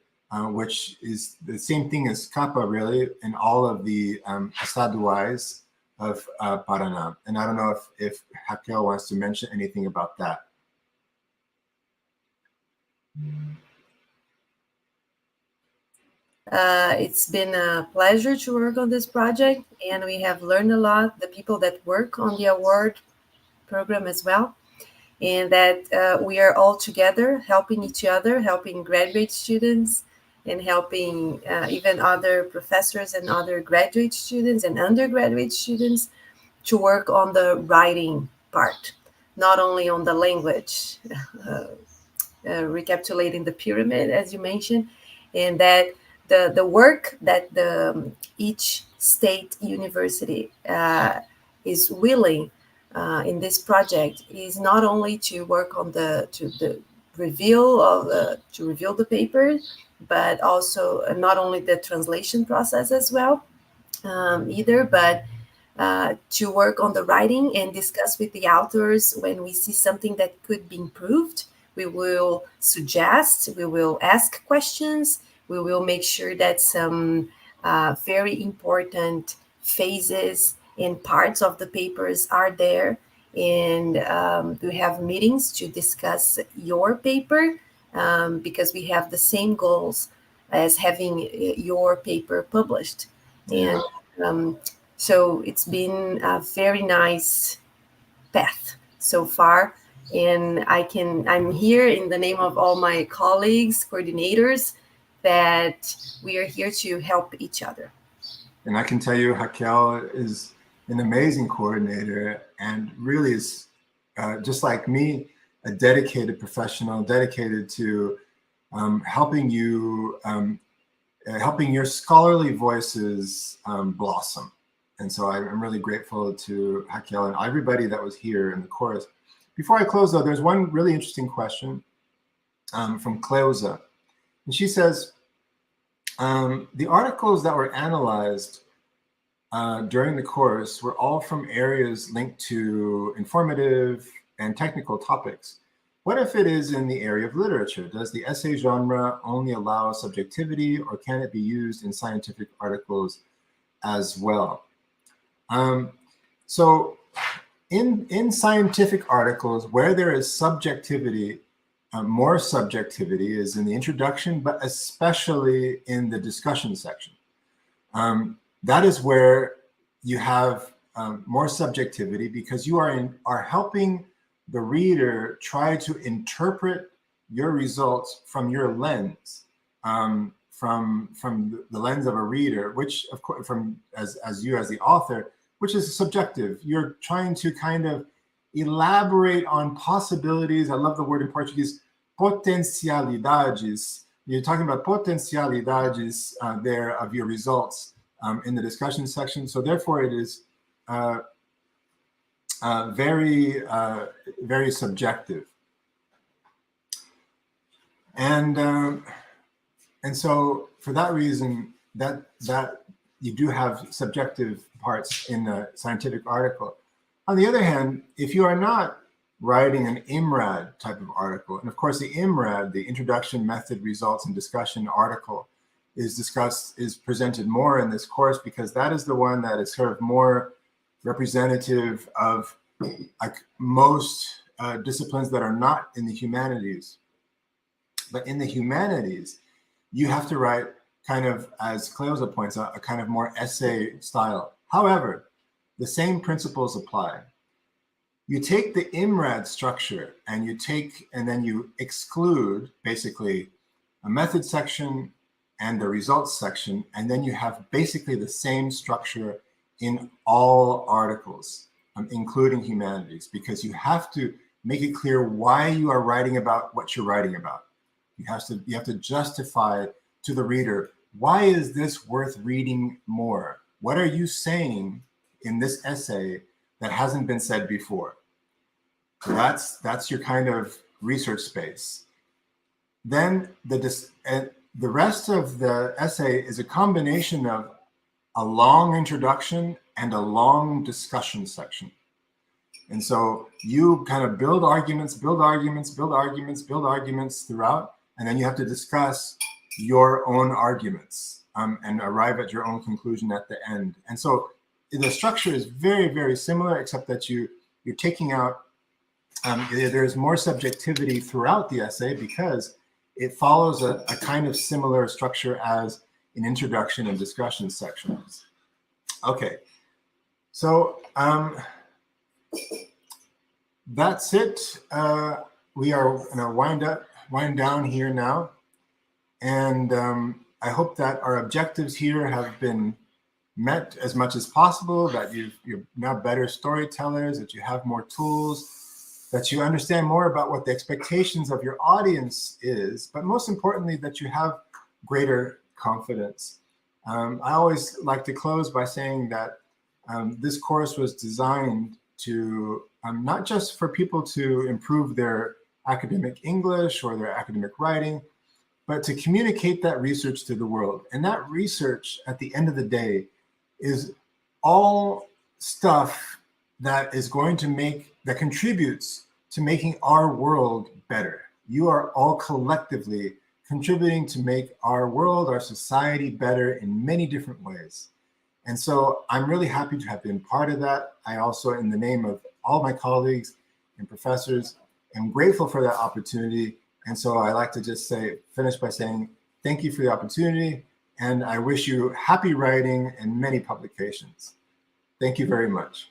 which is the same thing as CAPA, really, in all of the estaduais of Paraná. And I don't know if Raquel wants to mention anything about that. It's been a pleasure to work on this project, and we have learned a lot, the people that work on the award program as well, and that we are all together helping each other, helping graduate students, and helping even other professors and other graduate students and undergraduate students to work on the writing part, not only on the language, recapitulating the pyramid, as you mentioned, and that the work that each state university is willing in this project is not only to work on to reveal the paper, but also not only the translation process as well, but to work on the writing and discuss with the authors when we see something that could be improved. We will suggest, we will ask questions, we will make sure that some very important phases and parts of the papers are there. And we have meetings to discuss your paper because we have the same goals as having your paper published. And so it's been a very nice path so far. And I'm here in the name of all my colleagues, coordinators, that we are here to help each other. And I can tell you, Raquel is an amazing coordinator and really is, just like me, a dedicated professional, dedicated to helping your scholarly voices blossom. And so I'm really grateful to Raquel and everybody that was here in the course. Before I close, though, there's one really interesting question from Cleusa. And she says, the articles that were analyzed during the course were all from areas linked to informative and technical topics. What if it is in the area of literature? Does the essay genre only allow subjectivity, or can it be used in scientific articles as well? So in scientific articles where there is subjectivity, more subjectivity is in the introduction, but especially in the discussion section. That is where you have more subjectivity, because you are helping the reader try to interpret your results from your lens, from the lens of a reader, which of course, as you as the author, which is subjective. You're trying to kind of elaborate on possibilities. I love the word in Portuguese, potencialidades. You're talking about potencialidades there of your results in the discussion section. So therefore it is very subjective. And so for that reason, that you do have subjective parts in the scientific article. On the other hand, if you are not writing an IMRAD type of article, and of course the IMRAD, the Introduction, Method, Results, and Discussion article, is presented more in this course, because that is the one that is sort of more representative of like most disciplines that are not in the humanities. But in the humanities, you have to write kind of, as Cleosa points out, a kind of more essay style. However, the same principles apply. You take the IMRAD structure and then you exclude basically a method section and the results section, and then you have basically the same structure in all articles, including humanities, because you have to make it clear why you are writing about what you're writing about. You have to justify to the reader, why is this worth reading more? What are you saying in this essay that hasn't been said before? So that's your kind of research space. Then the rest of the essay is a combination of a long introduction and a long discussion section. And so you kind of build arguments throughout, and then you have to discuss your own arguments and arrive at your own conclusion at the end. And so the structure is very, very similar, except that you're taking out, there's more subjectivity throughout the essay because it follows a kind of similar structure as an introduction and discussion sections. Okay, so that's it. We are going to wind down here now. And I hope that our objectives here have been met as much as possible, that you're now better storytellers, that you have more tools, that you understand more about what the expectations of your audience is, but most importantly, that you have greater confidence. I always like to close by saying that this course was designed to not just for people to improve their academic English or their academic writing, but to communicate that research to the world. And that research, at the end of the day, is all stuff that is going to that contributes to making our world better. You are all collectively contributing to make our world, our society better in many different ways. And so I'm really happy to have been part of that. I also, in the name of all my colleagues and professors, am grateful for that opportunity. And so I like to just finish by saying, thank you for the opportunity. And I wish you happy writing and many publications. Thank you very much.